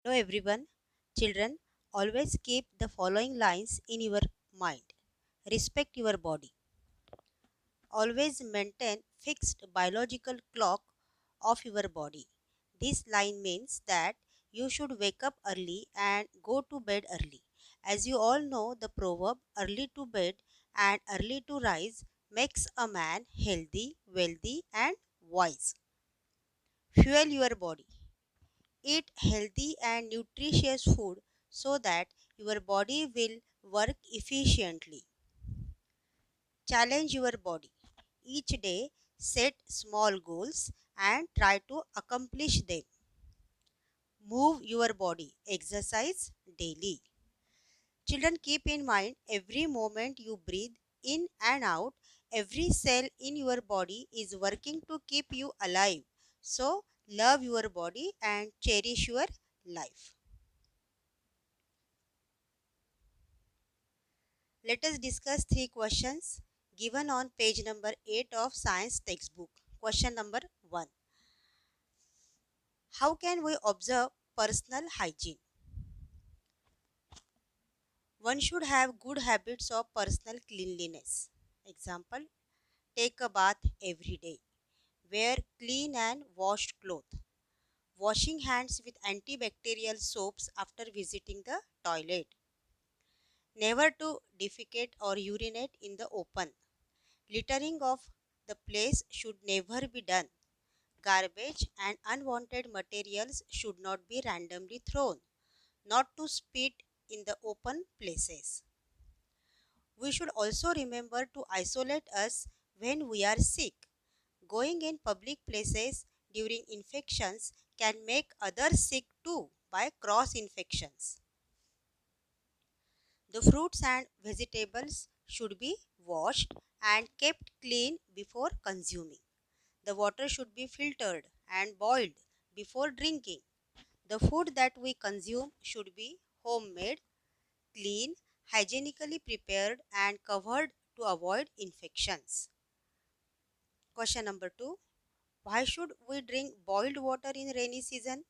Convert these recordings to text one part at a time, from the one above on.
Hello everyone. Children, always keep the following lines in your mind. Respect your body. Always maintain fixed biological clock of your body. This line means that you should wake up early and go to bed early. As you all know, the proverb early to bed and early to rise makes a man healthy, wealthy and wise. Fuel your body. Eat healthy and nutritious food so that your body will work efficiently. Challenge your body. Each day, set small goals and try to accomplish them. Move your body. Exercise daily. Children, keep in mind every moment you breathe in and out, every cell in your body is working to keep you alive. So, love your body and cherish your life. Let us discuss three questions given on page number 8 of science textbook. Question number 1. How can we observe personal hygiene? One should have good habits of personal cleanliness. Example, take a bath every day. Wear clean and washed clothes. Washing hands with antibacterial soaps after visiting the toilet. Never to defecate or urinate in the open. Littering of the place should never be done. Garbage and unwanted materials should not be randomly thrown. Not to spit in the open places. We should also remember to isolate us when we are sick. Going in public places during infections can make others sick too by cross infections. The fruits and vegetables should be washed and kept clean before consuming. The water should be filtered and boiled before drinking. The food that we consume should be homemade, clean, hygienically prepared and covered to avoid infections. Question number 2. Why should we drink boiled water in rainy season?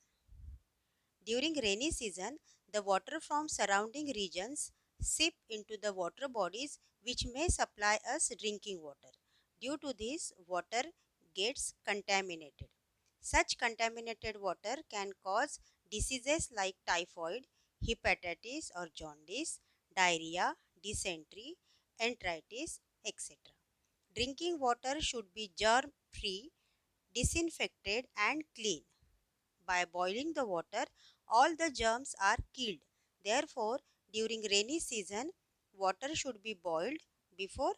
During rainy season, the water from surrounding regions seep into the water bodies which may supply us drinking water. Due to this, water gets contaminated. Such contaminated water can cause diseases like typhoid, hepatitis or jaundice, diarrhea, dysentery, enteritis, etc. Drinking water should be germ free, disinfected and clean. By boiling the water, all the germs are killed. Therefore, during rainy season, water should be boiled before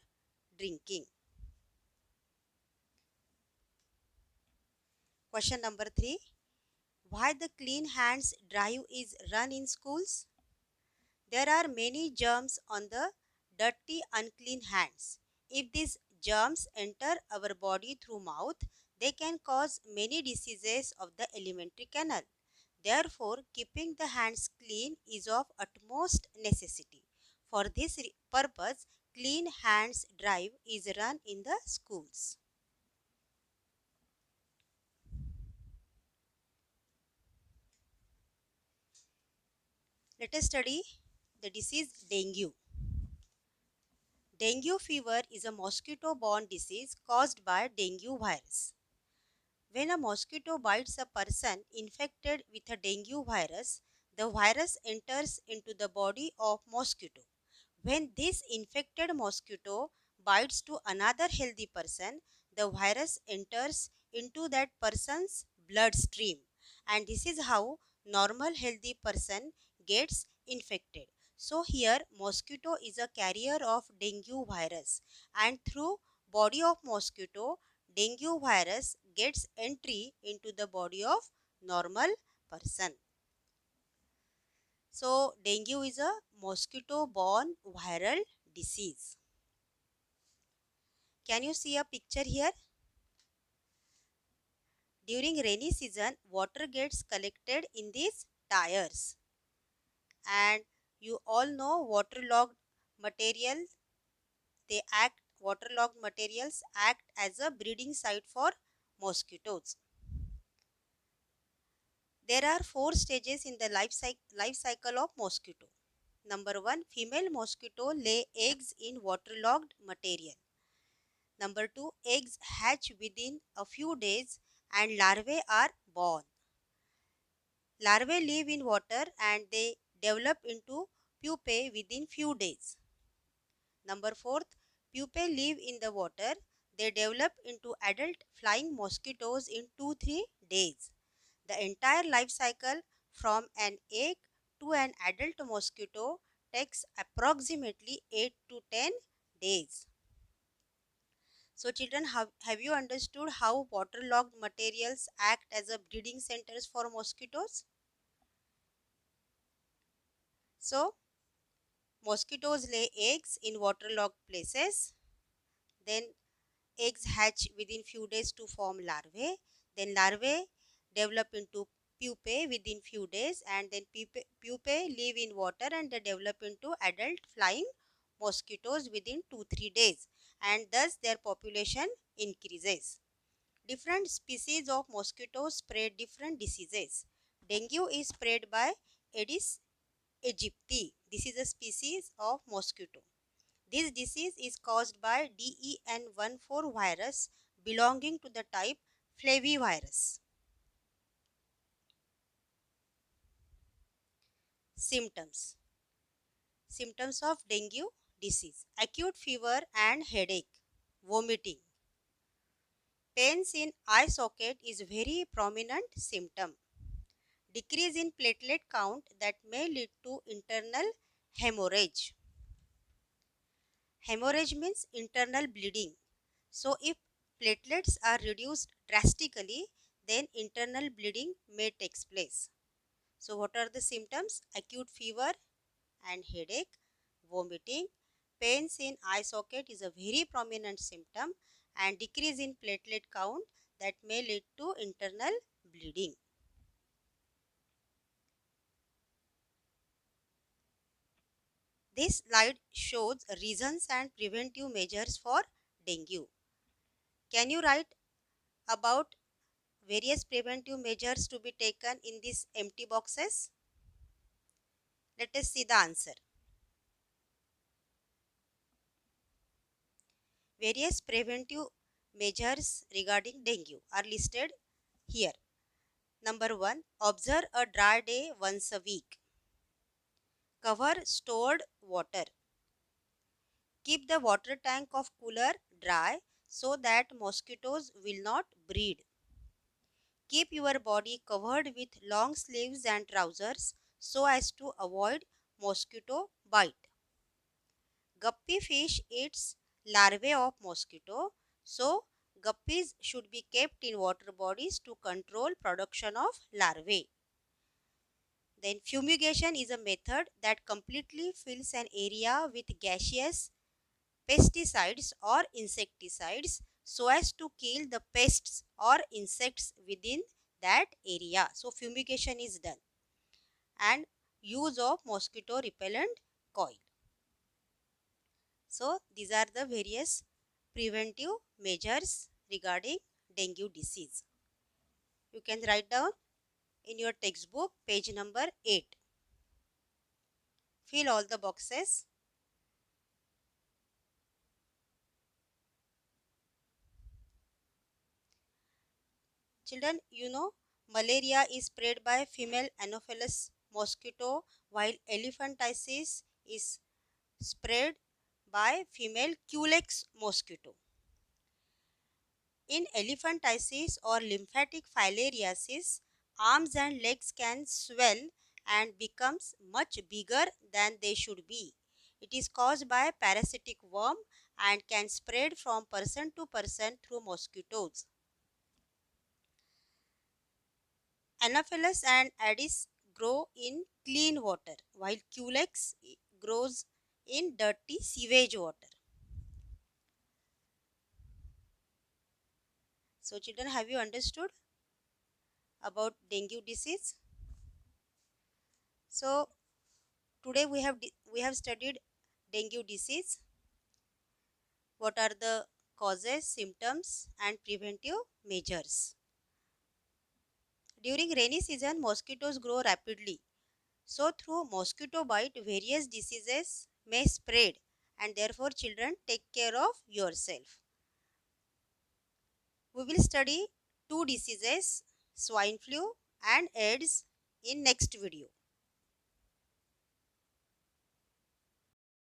drinking. Question number 3. Why the clean hands drive is run in schools? There are many germs on the dirty, unclean hands. If these germs enter our body through mouth, they can cause many diseases of the alimentary canal. Therefore, keeping the hands clean is of utmost necessity. For this purpose, Clean Hands Drive is run in the schools. Let us study the disease dengue. Dengue fever is a mosquito-borne disease caused by dengue virus. When a mosquito bites a person infected with a dengue virus, the virus enters into the body of mosquito. When this infected mosquito bites to another healthy person, the virus enters into that person's bloodstream, and this is how normal healthy person gets infected. So here mosquito is a carrier of dengue virus, and through body of mosquito dengue virus gets entry into the body of normal person. So dengue is a mosquito borne viral disease. Can you see a picture here? During rainy season, water gets collected in these tires, and you all know waterlogged materials act as a breeding site for mosquitoes. There are four stages in the life cycle of mosquito. Number one, female mosquito lay eggs in waterlogged material. Number two, eggs hatch within a few days and larvae are born. Larvae live in water and they develop into pupae within few days. Number fourth, pupae live in the water. They develop into adult flying mosquitoes in 2-3 days. The entire life cycle from an egg to an adult mosquito takes approximately 8 to 10 days. So children, have you understood how waterlogged materials act as a breeding centers for mosquitoes? So mosquitoes lay eggs in waterlogged places. Then eggs hatch within few days to form larvae. Then larvae develop into pupae within few days, and then pupae live in water and they develop into adult flying mosquitoes within 2-3 days, and thus their population increases. Different species of mosquitoes spread different diseases. Dengue is spread by Aedes aegypti. This is a species of mosquito. This disease is caused by DEN14 virus belonging to the type flavivirus. Symptoms. Symptoms of dengue disease: acute fever and headache, vomiting. Pains in eye socket is very prominent symptom. Decrease in platelet count that may lead to internal hemorrhage. Hemorrhage means internal bleeding. So if platelets are reduced drastically, then internal bleeding may take place. So what are the symptoms? Acute fever and headache, vomiting, pains in eye socket is a very prominent symptom, and decrease in platelet count that may lead to internal bleeding. This slide shows reasons and preventive measures for dengue. Can you write about various preventive measures to be taken in these empty boxes? Let us see the answer. Various preventive measures regarding dengue are listed here. Number 1, observe a dry day once a week. Cover stored water. Keep the water tank of cooler dry so that mosquitoes will not breed. Keep your body covered with long sleeves and trousers so as to avoid mosquito bite. Guppy fish eats larvae of mosquito, so guppies should be kept in water bodies to control production of larvae. Then fumigation is a method that completely fills an area with gaseous pesticides or insecticides so as to kill the pests or insects within that area. So fumigation is done, and use of mosquito repellent coil. So these are the various preventive measures regarding dengue disease. You can write down in your textbook page number 8. Fill all the boxes. Children, you know malaria is spread by female Anopheles mosquito while elephantiasis is spread by female Culex mosquito. In elephantiasis or lymphatic filariasis, arms and legs can swell and becomes much bigger than they should be. It is caused by parasitic worm and can spread from person to person through mosquitoes. Anopheles and Aedes grow in clean water, while Culex grows in dirty sewage water. So children, have you understood about dengue disease? So today we have studied dengue disease. What are the causes, symptoms and preventive measures? During rainy season, mosquitoes grow rapidly. So through mosquito bite, various diseases may spread, and therefore children take care of yourself. We will study two diseases, swine flu and AIDS, in next video.